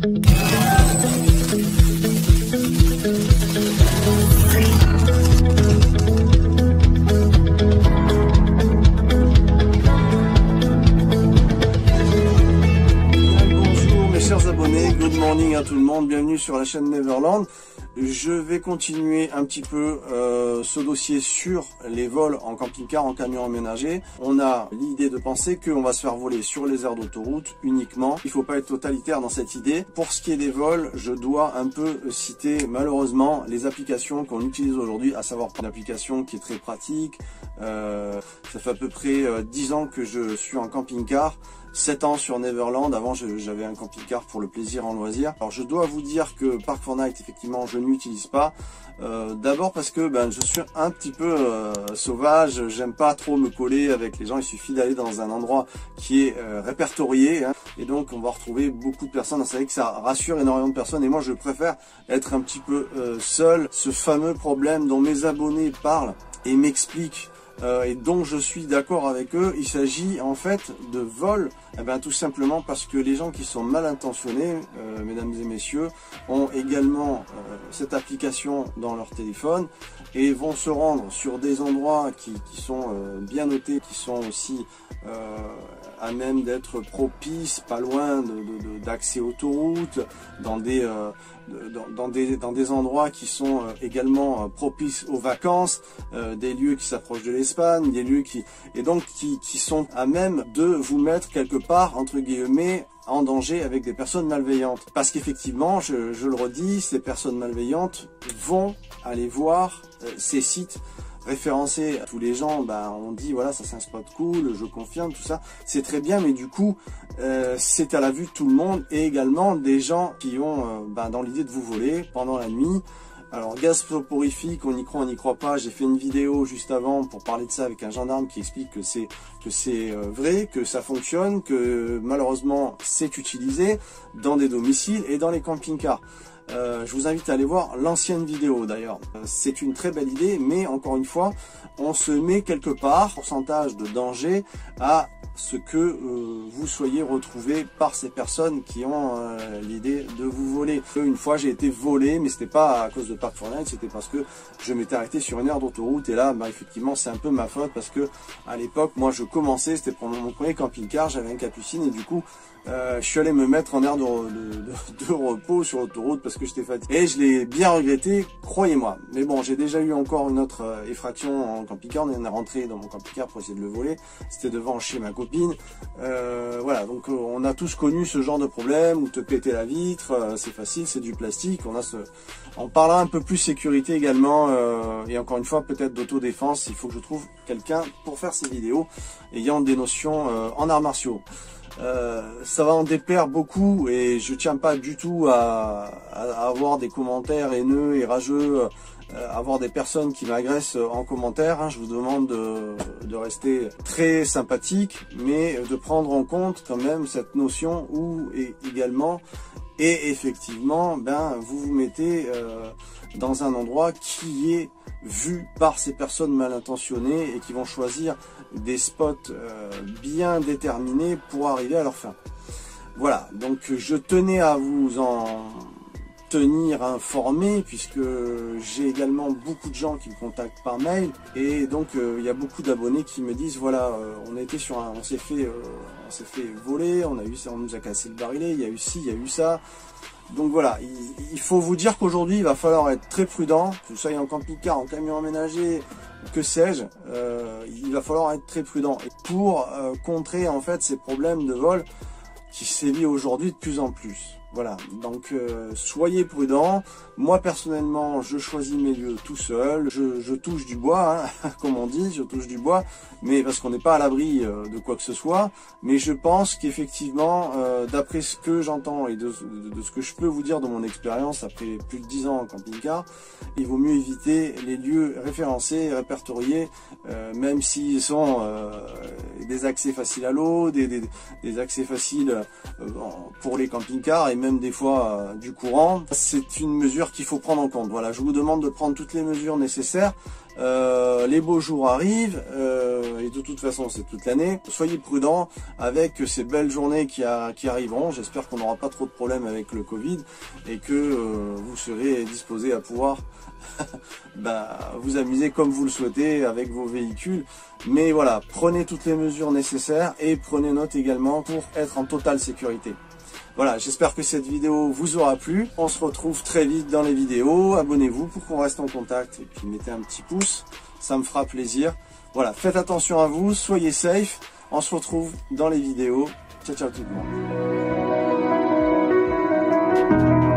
Good morning à tout le monde, bienvenue sur la chaîne Neverland. Je vais continuer un petit peu ce dossier sur les vols en camping-car, en camion aménagé. On a l'idée de penser qu'on va se faire voler sur les aires d'autoroute uniquement. Il ne faut pas être totalitaire dans cette idée. Pour ce qui est des vols, je dois un peu citer malheureusement les applications qu'on utilise aujourd'hui, à savoir une application qui est très pratique. Ça fait à peu près 10 ans que je suis en camping-car. 7 ans sur Neverland, avant j'avais un camping-car pour le plaisir en loisir. Alors je dois vous dire que Park4Night, effectivement, je n'utilise pas. D'abord parce que je suis un petit peu sauvage, j'aime pas trop me coller avec les gens, il suffit d'aller dans un endroit qui est répertorié, hein, et donc on va retrouver beaucoup de personnes. Vous savez que ça rassure énormément de personnes et moi je préfère être un petit peu seul. Ce fameux problème dont mes abonnés parlent et m'expliquent, et dont je suis d'accord avec eux, il s'agit en fait de vol, tout simplement parce que les gens qui sont mal intentionnés, mesdames et messieurs, ont également cette application dans leur téléphone et vont se rendre sur des endroits qui sont bien notés, qui sont aussi à même d'être propices, pas loin d'accès autoroute, dans des endroits qui sont également propices aux vacances, des lieux qui s'approchent de l'Espagne, des lieux qui sont à même de vous mettre quelque part, entre guillemets, en danger avec des personnes malveillantes. Parce qu'effectivement, je le redis, ces personnes malveillantes vont aller voir ces sites référencés. Tous les gens, on dit voilà, ça c'est un spot cool, je confirme, tout ça, c'est très bien, mais du coup c'est à la vue de tout le monde, et également des gens qui ont dans l'idée de vous voler pendant la nuit. Alors gaz soporifique, on y croit, on n'y croit pas. J'ai fait une vidéo juste avant pour parler de ça avec un gendarme qui explique que c'est vrai, que ça fonctionne, que malheureusement c'est utilisé dans des domiciles et dans les camping-cars. Je vous invite à aller voir l'ancienne vidéo d'ailleurs. C'est une très belle idée, mais encore une fois, on se met quelque part, pourcentage de danger à ce que vous soyez retrouvé par ces personnes qui ont l'idée de vous voler. Une fois j'ai été volé, mais c'était pas à cause de Park4Night, c'était parce que je m'étais arrêté sur une aire d'autoroute, et là effectivement c'est un peu ma faute, parce que à l'époque moi je commençais, c'était pour mon premier camping-car, j'avais un Capucine, et du coup je suis allé me mettre en aire de repos sur l'autoroute parce que j'étais fatigué. Et je l'ai bien regretté, croyez-moi. Mais bon, j'ai déjà eu encore une autre effraction en camping-car. On est rentré dans mon camping-car pour essayer de le voler. C'était devant chez ma copine. Voilà, donc on a tous connu ce genre de problème où te péter la vitre, c'est facile, c'est du plastique. On parlera un peu plus sécurité également, et encore une fois peut-être d'autodéfense. Il faut que je trouve quelqu'un pour faire ces vidéos ayant des notions en arts martiaux. Ça va en déplaire beaucoup, et je tiens pas du tout à avoir des commentaires haineux et rageux, avoir des personnes qui m'agressent en commentaire, hein. Je vous demande de rester très sympathique, mais de prendre en compte quand même cette notion où également, et effectivement, vous vous mettez dans un endroit qui est vu par ces personnes mal intentionnées et qui vont choisir des spots bien déterminés pour arriver à leur fin. Voilà, donc je tenais à vous en tenir informé, puisque j'ai également beaucoup de gens qui me contactent par mail, et donc il y a beaucoup d'abonnés qui me disent voilà, on a été sur on s'est fait voler, on a eu ça, on nous a cassé le barillet, il y a eu ci, il y a eu ça. Donc voilà, il faut vous dire qu'aujourd'hui il va falloir être très prudent, que vous soyez en camping-car, en camion aménagé, que sais-je, il va falloir être très prudent pour contrer en fait ces problèmes de vol qui sévit aujourd'hui de plus en plus. Voilà, donc soyez prudents. Moi personnellement, je choisis mes lieux tout seul. Je touche du bois, hein, comme on dit, je touche du bois, mais parce qu'on n'est pas à l'abri de quoi que ce soit. Mais je pense qu'effectivement, d'après ce que j'entends et de ce que je peux vous dire de mon expérience après plus de 10 ans en camping-car, il vaut mieux éviter les lieux référencés, répertoriés, même s'ils sont des accès faciles à l'eau, des accès faciles pour les camping-cars, et même des fois du courant. C'est une mesure qu'il faut prendre en compte. Voilà, je vous demande de prendre toutes les mesures nécessaires. Les beaux jours arrivent et de toute façon c'est toute l'année. Soyez prudents avec ces belles journées qui arriveront. J'espère qu'on n'aura pas trop de problèmes avec le Covid et que vous serez disposés à pouvoir vous amuser comme vous le souhaitez avec vos véhicules. Mais voilà, prenez toutes les mesures nécessaires et prenez note également pour être en totale sécurité. Voilà, j'espère que cette vidéo vous aura plu. On se retrouve très vite dans les vidéos. Abonnez-vous pour qu'on reste en contact et puis mettez un petit pouce, ça me fera plaisir. Voilà, faites attention à vous, soyez safe. On se retrouve dans les vidéos. Ciao, ciao tout le monde.